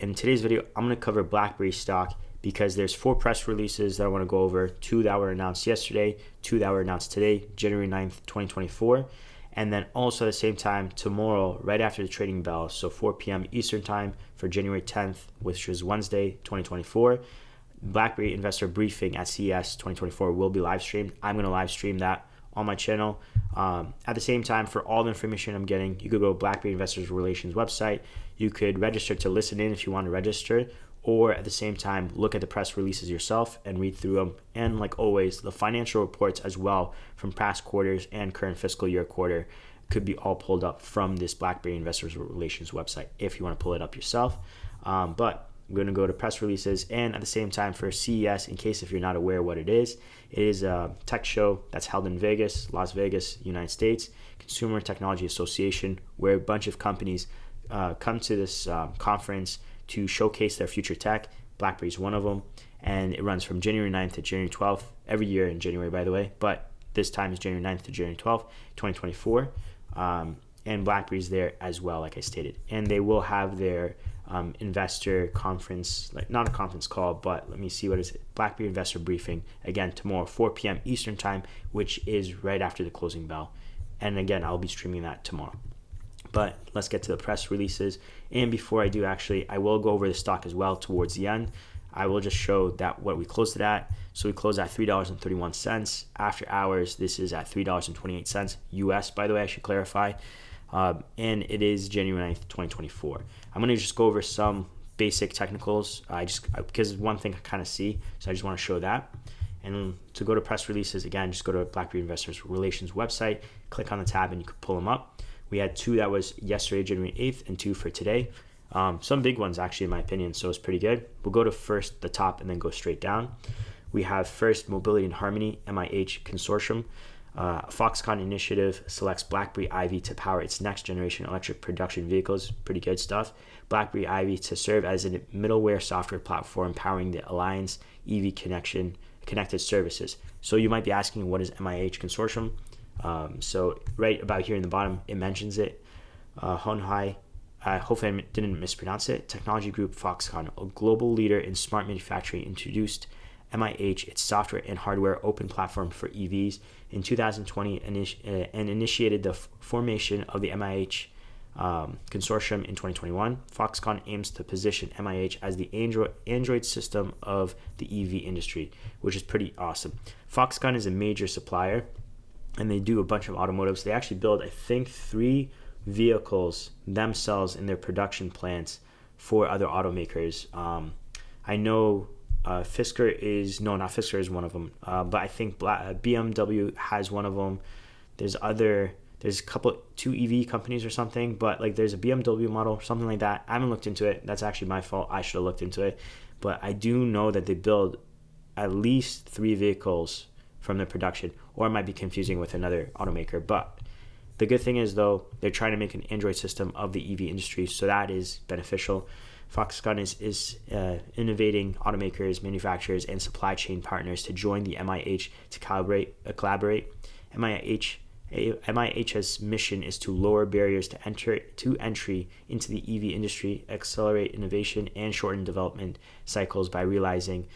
In today's video, I'm going to cover BlackBerry stock because there's 4 press releases that I want to go over. 2 that were announced yesterday, 2 that were announced today, January 9th, 2024. And then also at the same time, tomorrow, right after the trading bell, so 4 p.m. Eastern time for January 10th, which is Wednesday, 2024, BlackBerry investor briefing at CES 2024 will be live streamed. I'm going to live stream that on my channel. At the same time, for all the information I'm getting, you could go to BlackBerry Investor Relations website. You could register to listen in if you want to register, or at the same time, look at the press releases yourself and read through them. And like always, the financial reports as well from past quarters and current fiscal year quarter could be all pulled up from this BlackBerry Investor Relations website if you want to pull it up yourself. But I'm going to go to press releases, and at the same time for CES, in case if you're not aware what it is a tech show that's held in Vegas, Las Vegas, United States, Consumer Technology Association, where a bunch of companies come to this conference to showcase their future tech. BlackBerry is one of them, and it runs from January 9th to January 12th, every year in January, by the way, but this time is January 9th to January 12th, 2024, and BlackBerry's there as well, like I stated, and they will have their investor conference, like not a conference call, but let me see, what is it? BlackBerry investor briefing, again, tomorrow, 4 p.m. Eastern time, which is right after the closing bell. And again, I'll be streaming that tomorrow. But let's get to the press releases. And before I do, actually, I will go over the stock as well towards the end. I will just show that what we closed it at. So we closed at $3.31. After hours, this is at $3.28 US, by the way, I should clarify. And it is January 9th, 2024. I'm going to just go over some basic technicals, because one thing I kind of see, so I just want to show that. And to go to press releases, again, just go to BlackBerry Investors Relations website, click on the tab, and you can pull them up. We had 2 that was yesterday, January 8th, and 2 for today. Some big ones, actually, in my opinion, so it's pretty good. We'll go to first the top and then go straight down. We have first Mobility and Harmony, MIH Consortium. Foxconn initiative selects BlackBerry IVY to power its next generation electric production vehicles. Pretty good stuff. BlackBerry IVY to serve as a middleware software platform powering the Alliance EV connected services. So you might be asking, what is MIH Consortium? So right about here in the bottom, it mentions it. Hon Hai, hopefully I didn't mispronounce it, Technology Group Foxconn, a global leader in smart manufacturing, introduced MIH, its software and hardware open platform for EVs, in 2020 and initiated the formation of the MIH consortium in 2021. Foxconn aims to position MIH as the Android system of the EV industry, which is pretty awesome. Foxconn is a major supplier, and they do a bunch of automotives. They actually build, I think, 3 vehicles themselves in their production plants for other automakers. I know Fisker is one of them, but I think BMW has one of them. There's a couple, 2 EV companies or something, but like there's a BMW model, something like that. I haven't looked into it. That's actually my fault. I should have looked into it. But I do know that they build at least 3 vehicles from their production, or it might be confusing with another automaker. But the good thing is, though, they're trying to make an Android system of the EV industry, so that is beneficial. Foxconn is innovating automakers, manufacturers, and supply chain partners to join the MIH to collaborate. MIH's mission is to lower barriers to entry into the EV industry, accelerate innovation, and shorten development cycles by realizing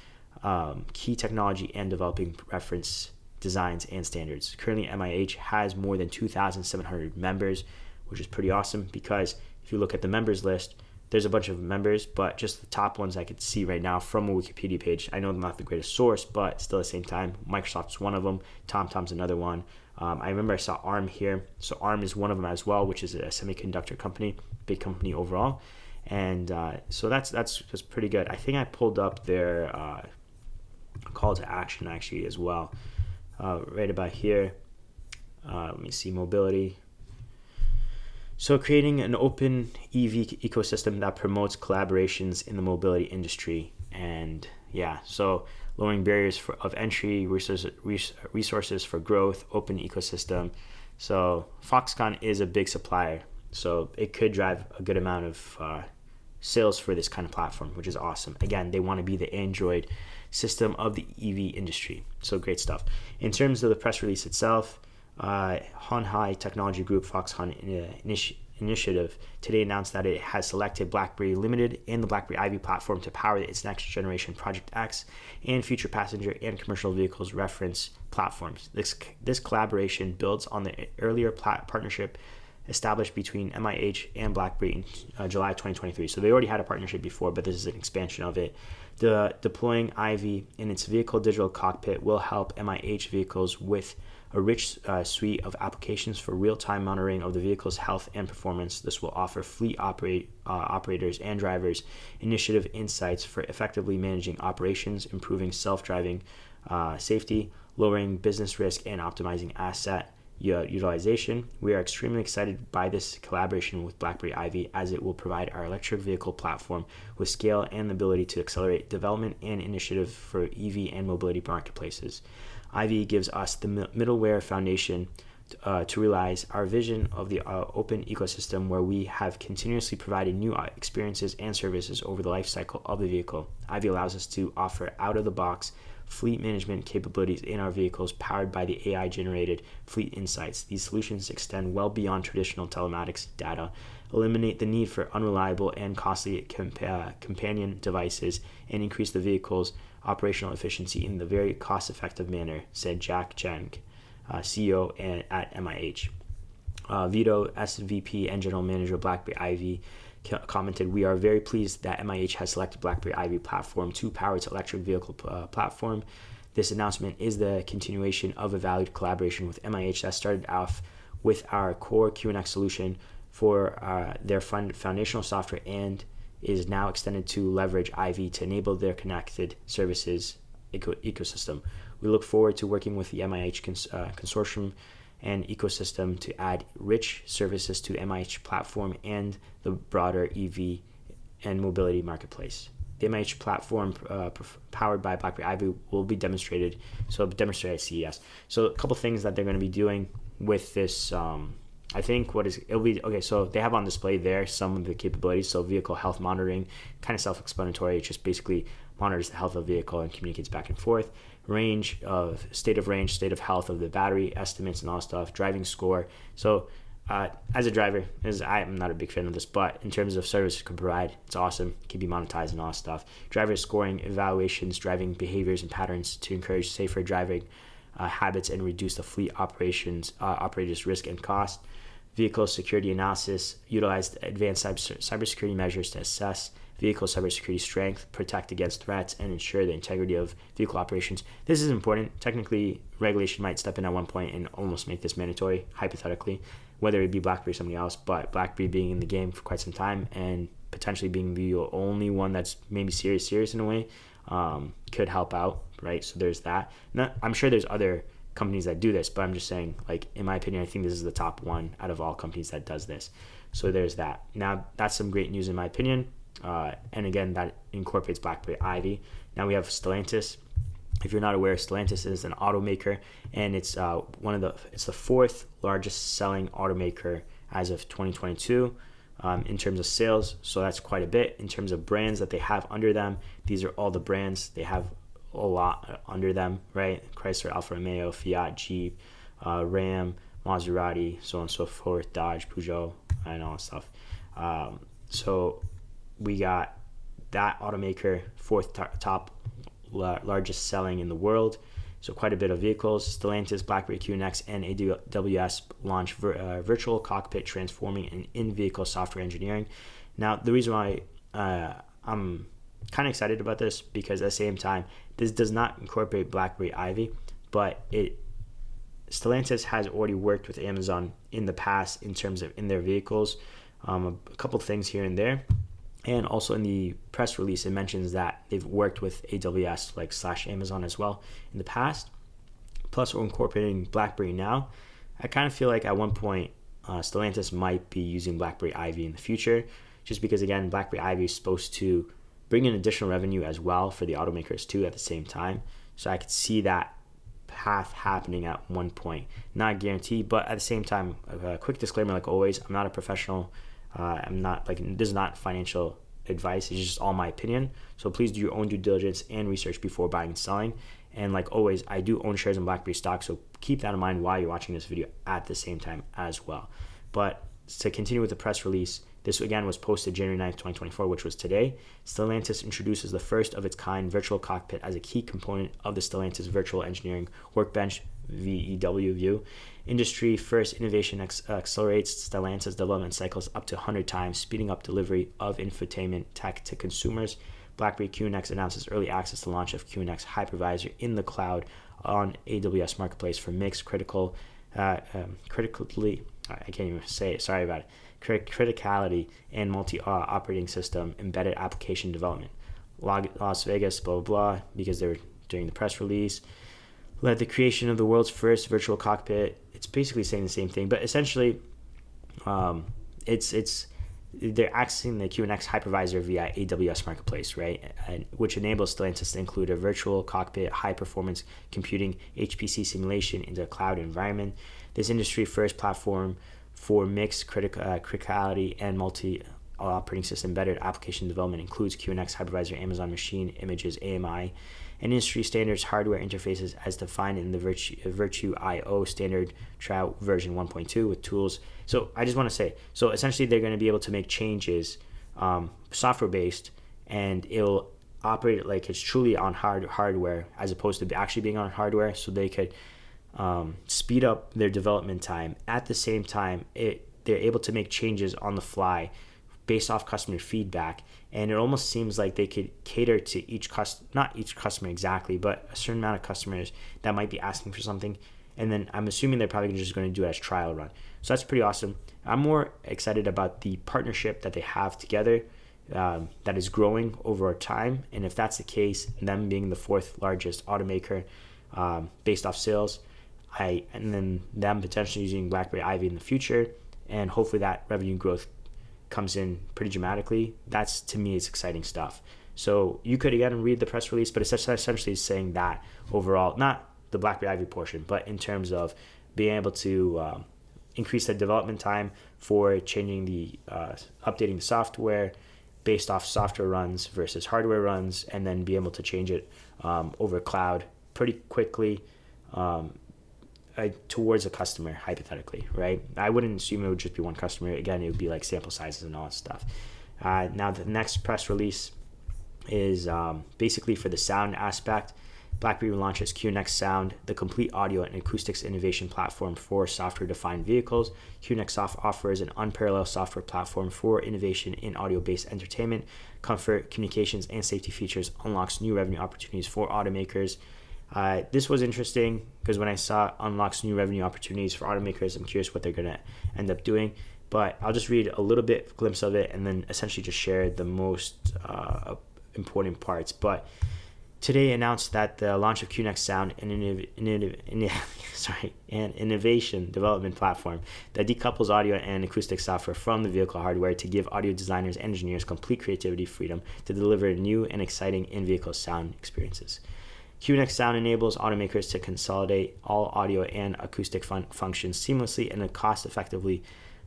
key technology and developing reference designs and standards. Currently, MIH has more than 2,700 members, which is pretty awesome, because if you look at the members list, there's a bunch of members, but just the top ones I could see right now from a Wikipedia page. I know I'm not the greatest source, but still at the same time, Microsoft's one of them. TomTom's another one. I remember I saw ARM here. So ARM is one of them as well, which is a semiconductor company, big company overall. And so that's pretty good. I think I pulled up their call to action actually as well, right about here. Let me see, mobility. So creating an open EV ecosystem that promotes collaborations in the mobility industry. And yeah, so lowering barriers of entry, resources for growth, open ecosystem. So Foxconn is a big supplier, so it could drive a good amount of sales for this kind of platform, which is awesome. Again, they want to be the Android system of the EV industry. So great stuff. In terms of the press release itself, Hon Hai Technology Group Foxconn Initiative today announced that it has selected BlackBerry Limited and the BlackBerry Ivy platform to power its next generation Project X and future passenger and commercial vehicles reference platforms. This collaboration builds on the earlier partnership established between MIH and BlackBerry in July 2023. So they already had a partnership before, but this is an expansion of it. Deploying Ivy in its vehicle digital cockpit will help MIH vehicles with a rich suite of applications for real-time monitoring of the vehicle's health and performance. This will offer fleet operators and drivers initiative insights for effectively managing operations, improving self-driving safety, lowering business risk, and optimizing asset utilization. We are extremely excited by this collaboration with BlackBerry Ivy, as it will provide our electric vehicle platform with scale and the ability to accelerate development and initiative for EV and mobility marketplaces. Ivy gives us the middleware foundation to realize our vision of the open ecosystem, where we have continuously provided new experiences and services over the life cycle of the vehicle. Ivy allows us to offer out-of-the-box fleet management capabilities in our vehicles powered by the AI-generated fleet insights. These solutions extend well beyond traditional telematics data, eliminate the need for unreliable and costly companion devices, and increase the vehicle's operational efficiency in the very cost-effective manner, said Jack Cheng, CEO at MIH. Vito, SVP and General Manager of BlackBerry Ivy, commented, "We are very pleased that MIH has selected BlackBerry Ivy platform to power its electric vehicle platform. This announcement is the continuation of a valued collaboration with MIH that started off with our core QNX solution for their foundational software and is now extended to leverage Ivy to enable their connected services ecosystem. We look forward to working with the MIH consortium and ecosystem to add rich services to the MIH platform and the broader EV and mobility marketplace." The MIH platform powered by BlackBerry Ivy will be demonstrated at CES. So a couple things that they're going to be doing with this. I think it'll be okay. So they have on display there some of the capabilities. So vehicle health monitoring, kind of self-explanatory. It just basically monitors the health of the vehicle and communicates back and forth. State of health of the battery, estimates and all stuff. Driving score. So as a driver, I'm not a big fan of this, but in terms of service it can provide, it's awesome. It can be monetized and all that stuff. Driver scoring, evaluations, driving behaviors and patterns to encourage safer driving habits and reduce the fleet operators' risk and cost. Vehicle security analysis, utilize advanced cybersecurity measures to assess vehicle cybersecurity strength, protect against threats, and ensure the integrity of vehicle operations. This is important. Technically, regulation might step in at one point and almost make this mandatory, hypothetically, whether it be BlackBerry or somebody else, but BlackBerry being in the game for quite some time and potentially being the only one that's maybe serious in a way, could help out, right? So there's that. I'm sure there's other companies that do this, but I'm just saying, like, in my opinion, I think this is the top one out of all companies that does this. So there's that. Now, that's some great news in my opinion. And again, that incorporates BlackBerry Ivy. Now we have Stellantis. If you're not aware, Stellantis is an automaker, and it's the fourth largest selling automaker as of 2022 in terms of sales. So that's quite a bit. In terms of brands that they have under them, these are all the brands they have a lot under them, right? Chrysler, Alfa Romeo, Fiat, Jeep, Ram, Maserati, so on and so forth, Dodge, Peugeot, and all that stuff. So we got that automaker, fourth top largest selling in the world. So quite a bit of vehicles. Stellantis, BlackBerry QNX, and AWS launch virtual cockpit transforming and in-vehicle software engineering. Now, the reason why I'm kind of excited about this, because at the same time, this does not incorporate BlackBerry Ivy, but Stellantis has already worked with Amazon in the past in terms of in their vehicles. A couple things here and there. And also in the press release, it mentions that they've worked with AWS / Amazon as well in the past. Plus, we're incorporating BlackBerry now. I kind of feel like at one point, Stellantis might be using BlackBerry Ivy in the future, just because, again, BlackBerry Ivy is supposed to bring in additional revenue as well for the automakers too at the same time. So I could see that path happening at one point. Not guaranteed, but at the same time, a quick disclaimer, like always, I'm not a professional. I'm not this is not financial advice. It's just all my opinion. So please do your own due diligence and research before buying and selling. And like always, I do own shares in BlackBerry stock, so keep that in mind while you're watching this video at the same time as well. But to continue with the press release, this again was posted January 9th, 2024, which was today. Stellantis introduces the first of its kind virtual cockpit as a key component of the Stellantis Virtual Engineering Workbench VEW view. Industry first innovation accelerates Stellantis development cycles up to 100 times, speeding up delivery of infotainment tech to consumers. BlackBerry QNX announces early access to launch of QNX hypervisor in the cloud on AWS Marketplace for mixed criticality. I can't even say it. Sorry about it. Criticality and multi-operating system embedded application development. Las Vegas, blah, blah, blah, because they were doing the press release. Led the creation of the world's first virtual cockpit. It's basically saying the same thing, but essentially, they're accessing the QNX hypervisor via AWS Marketplace, right? Which enables Stellantis to include a virtual cockpit, high-performance computing, HPC simulation into a cloud environment. This industry-first platform for mixed criticality and multi-operating system embedded application development includes QNX hypervisor, Amazon Machine Images, AMI, and industry standards hardware interfaces as defined in the Virtue IO standard trial version 1.2 with tools. So I just want to say, so essentially they're going to be able to make changes software-based, and it'll operate like it's truly on hardware as opposed to actually being on hardware, so they could speed up their development time. At the same time, they're able to make changes on the fly based off customer feedback, and it almost seems like they could cater to not each customer exactly, but a certain amount of customers that might be asking for something, and then I'm assuming they're probably just going to do it as trial run. So that's pretty awesome. I'm more excited about the partnership that they have together that is growing over time, and if that's the case, them being the fourth largest automaker based off sales, and then them potentially using BlackBerry Ivy in the future, and hopefully that revenue growth comes in pretty dramatically. That's, to me, is exciting stuff. So you could again read the press release, but it's essentially saying that overall, not the BlackBerry Ivy portion, but in terms of being able to increase the development time for changing updating the software based off software runs versus hardware runs, and then be able to change it over cloud pretty quickly towards a customer, hypothetically, right? I wouldn't assume it would just be one customer. Again, it would be like sample sizes and all that stuff. Now, the next press release is basically for the sound aspect. BlackBerry launches QNX Sound, the complete audio and acoustics innovation platform for software-defined vehicles. QNX offers an unparalleled software platform for innovation in audio-based entertainment, comfort, communications, and safety features, unlocks new revenue opportunities for automakers. This was interesting because when I saw unlocks new revenue opportunities for automakers, I'm curious what they're going to end up doing. But I'll just read a little bit glimpse of it and then essentially just share the most important parts. But today announced that the launch of QNX Sound, an innovation development platform that decouples audio and acoustic software from the vehicle hardware to give audio designers and engineers complete creativity freedom to deliver new and exciting in-vehicle sound experiences. QNX Sound enables automakers to consolidate all audio and acoustic functions seamlessly and cost-effectively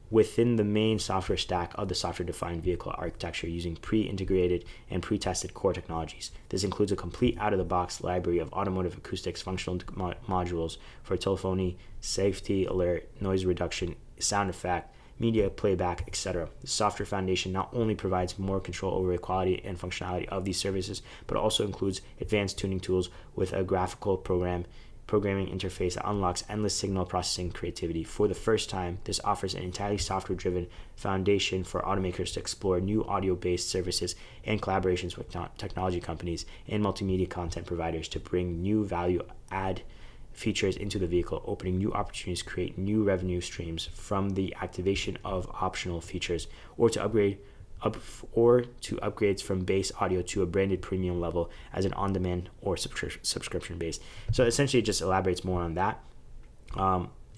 within the main software stack of the software-defined vehicle architecture using pre-integrated and pre-tested core technologies. This includes a complete out-of-the-box library of automotive acoustics functional modules for telephony, safety alert, noise reduction, sound effect, media playback, etc. The software foundation not only provides more control over the quality and functionality of these services, but also includes advanced tuning tools with a graphical programming interface that unlocks endless signal processing creativity. For the first time, this offers an entirely software-driven foundation for automakers to explore new audio-based services and collaborations with technology companies and multimedia content providers to bring new value-add features into the vehicle, opening new opportunities to create new revenue streams from the activation of optional features, or to upgrades from base audio to a branded premium level as an on-demand or subscription based. So essentially, it just elaborates more on that.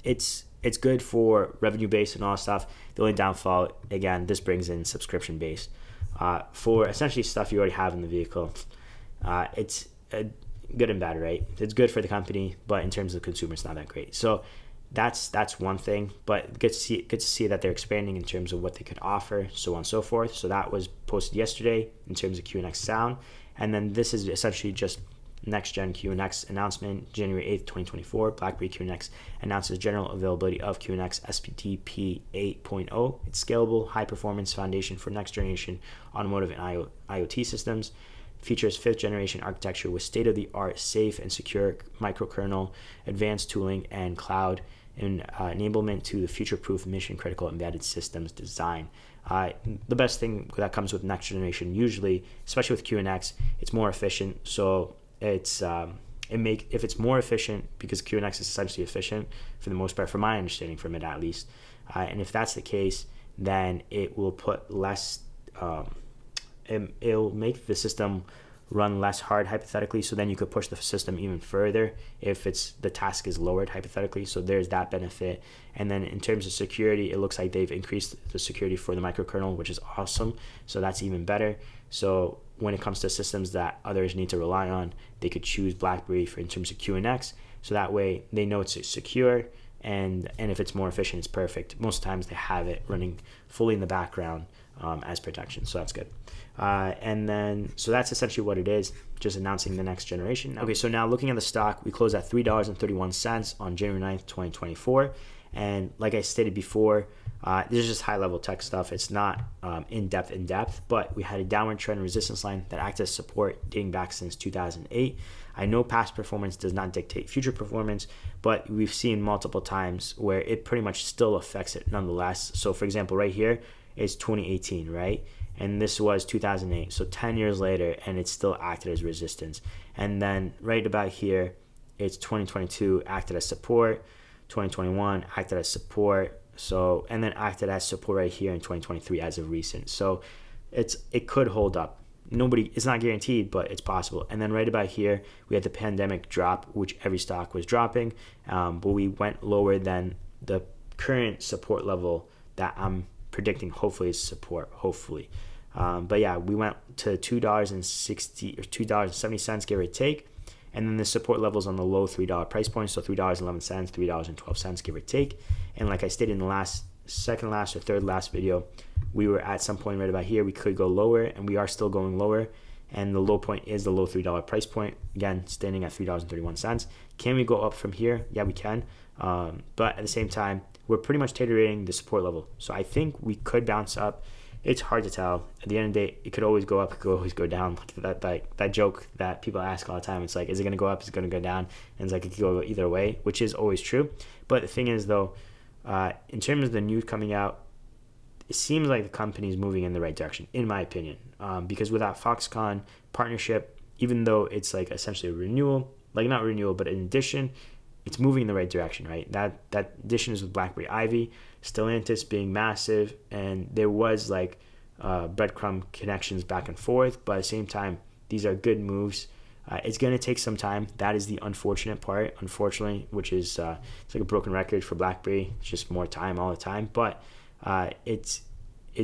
It's good for revenue based and all that stuff. The only downfall, again, this brings in subscription based. For essentially stuff you already have in the vehicle, it's good and bad, right? It's good for the company, but in terms of the consumer, it's not that great. So that's one thing, but good to see that they're expanding in terms of what they could offer, so on and so forth. So that was posted yesterday in terms of QNX Sound, and then this is essentially just next gen QNX announcement, January 8th, 2024. BlackBerry QNX announces general availability of QNX SPTP 8.0. It's scalable, high performance foundation for next generation automotive and IoT systems. Features 5th generation architecture with state-of-the-art safe and secure microkernel, advanced tooling, and cloud and enablement to the future-proof mission-critical embedded systems design. The best thing that comes with next generation, usually, especially with QNX, it's more efficient. So if it's more efficient, because QNX is essentially efficient for the most part, from my understanding from it at least, and if that's the case, then it will put less. It'll make the system run less hard hypothetically, so then you could push the system even further if the task is lowered hypothetically. So there's that benefit. And then in terms of security, it looks like they've increased the security for the microkernel, which is awesome. So that's even better. So when it comes to systems that others need to rely on, they could choose BlackBerry in terms of QNX. So that way they know it's secure, and if it's more efficient, it's perfect. Most times they have it running fully in the background as protection, so that's good. So that's essentially what it is, just announcing the next generation. Okay, so now looking at the stock, we closed at $3.31 on January 9th, 2024. And like I stated before, this is just high-level tech stuff. It's not in-depth, but we had a downward trend resistance line that acted as support dating back since 2008. I know past performance does not dictate future performance, but we've seen multiple times where it pretty much still affects it nonetheless. So for example, right here is 2018, right? And this was 2008, so 10 years later, and it still acted as resistance. And then right about here, it's 2022, acted as support, 2021 acted as support, and then acted as support right here in 2023 as of recent. So it could hold up. It's not guaranteed, but it's possible. And then right about here, we had the pandemic drop, which every stock was dropping, but we went lower than the current support level that I'm predicting hopefully is support, hopefully. But yeah, we went to $2.60 or $2.70, give or take. And then the support levels on the low $3 price point, so $3.11, $3.12, give or take. And like I stated in the second last or third last video, we were at some point right about here. We could go lower, and we are still going lower. And the low point is the low $3 price point, again, standing at $3.31. Can we go up from here? Yeah, we can. But at the same time, we're pretty much tolerating the support level. So I think we could bounce up. It's hard to tell. At the end of the day, it could always go up, it could always go down. That joke that people ask all the time, it's like, is it going to go up, is it going to go down? And it's like, it could go either way, which is always true. But the thing is, though, in terms of the news coming out, it seems like the company is moving in the right direction, in my opinion. Because with that Foxconn partnership, even though it's like essentially a renewal, like not renewal, but an addition, it's moving in the right direction, right? That addition is with BlackBerry Ivy, Stellantis being massive, and there was like breadcrumb connections back and forth, but at the same time, these are good moves. It's going to take some time. That is the unfortunate part, unfortunately, which is it's like a broken record for BlackBerry. It's just more time all the time, but it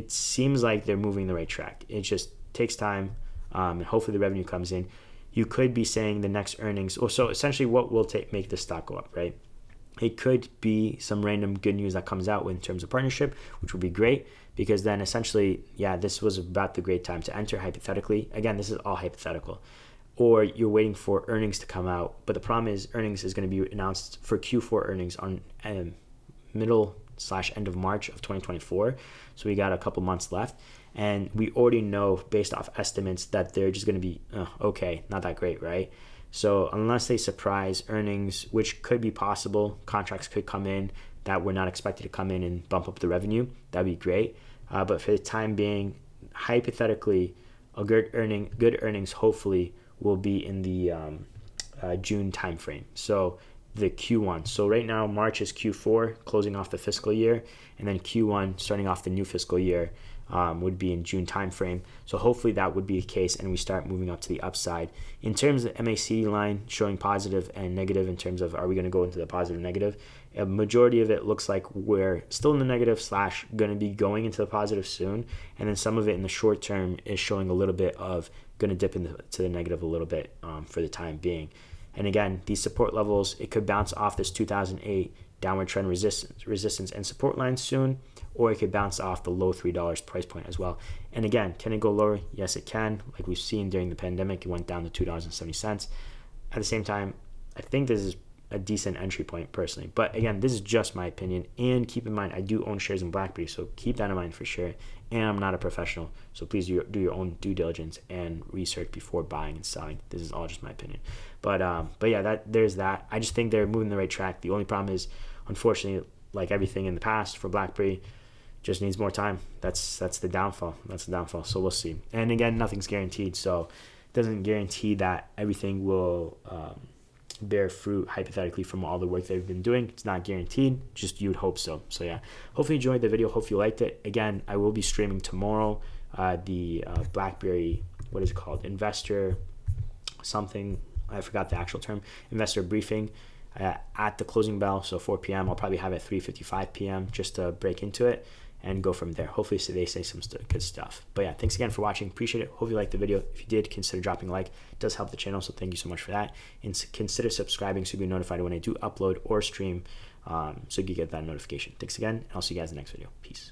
seems like they're moving the right track. It just takes time, and hopefully the revenue comes in. You could be saying the next earnings, so essentially what will make the stock go up, right? It could be some random good news that comes out in terms of partnership, which would be great, because then essentially, yeah, this was about the great time to enter hypothetically. Again, this is all hypothetical. Or you're waiting for earnings to come out, but the problem is earnings is going to be announced for Q4 earnings on middle/end of March of 2024. So we got a couple months left. And we already know, based off estimates, that they're just going to be okay, not that great, right? So unless they surprise earnings, which could be possible, contracts could come in that were not expected to come in and bump up the revenue. That'd be great. But for the time being, hypothetically, a good earnings hopefully will be in the June timeframe. So the Q1. So right now, March is Q4, closing off the fiscal year, and then Q1, starting off the new fiscal year, would be in June timeframe. So hopefully that would be the case, and we start moving up to the upside. In terms of MACD line showing positive and negative, in terms of are we going to go into the positive and negative, a majority of it looks like we're still in the negative / going to be going into the positive soon, and then some of it in the short term is showing a little bit of going to dip into the negative a little bit for the time being. And again, these support levels, it could bounce off this 2008 downward trend resistance and support line soon, or it could bounce off the low $3 price point as well. And again, can it go lower? Yes, it can. Like we've seen during the pandemic, it went down to $2.70. at the same time, I think this is a decent entry point personally. But again, this is just my opinion. And keep in mind, I do own shares in BlackBerry, so keep that in mind for sure. And I'm not a professional, so please do your own due diligence and research before buying and selling. This is all just my opinion. But yeah, there's that. I just think they're moving the right track. The only problem is, unfortunately, like everything in the past for BlackBerry, just needs more time. That's the downfall. So we'll see. And again, nothing's guaranteed, so it doesn't guarantee that everything will bear fruit hypothetically from all the work they've been doing. It's not guaranteed, just you'd hope so. So yeah, hopefully you enjoyed the video, hopefully you liked it. Again, I will be streaming tomorrow the BlackBerry, what is it called, investor something, I forgot the actual term, investor briefing at the closing bell, so 4 p.m. I'll probably have it at 3:55 p.m. just to break into it and go from there. Hopefully they say some good stuff. But yeah, thanks again for watching. Appreciate it. Hope you liked the video. If you did, consider dropping a like. It does help the channel, so thank you so much for that. And consider subscribing so you'll be notified when I do upload or stream, so you get that notification. Thanks again, and I'll see you guys in the next video. Peace.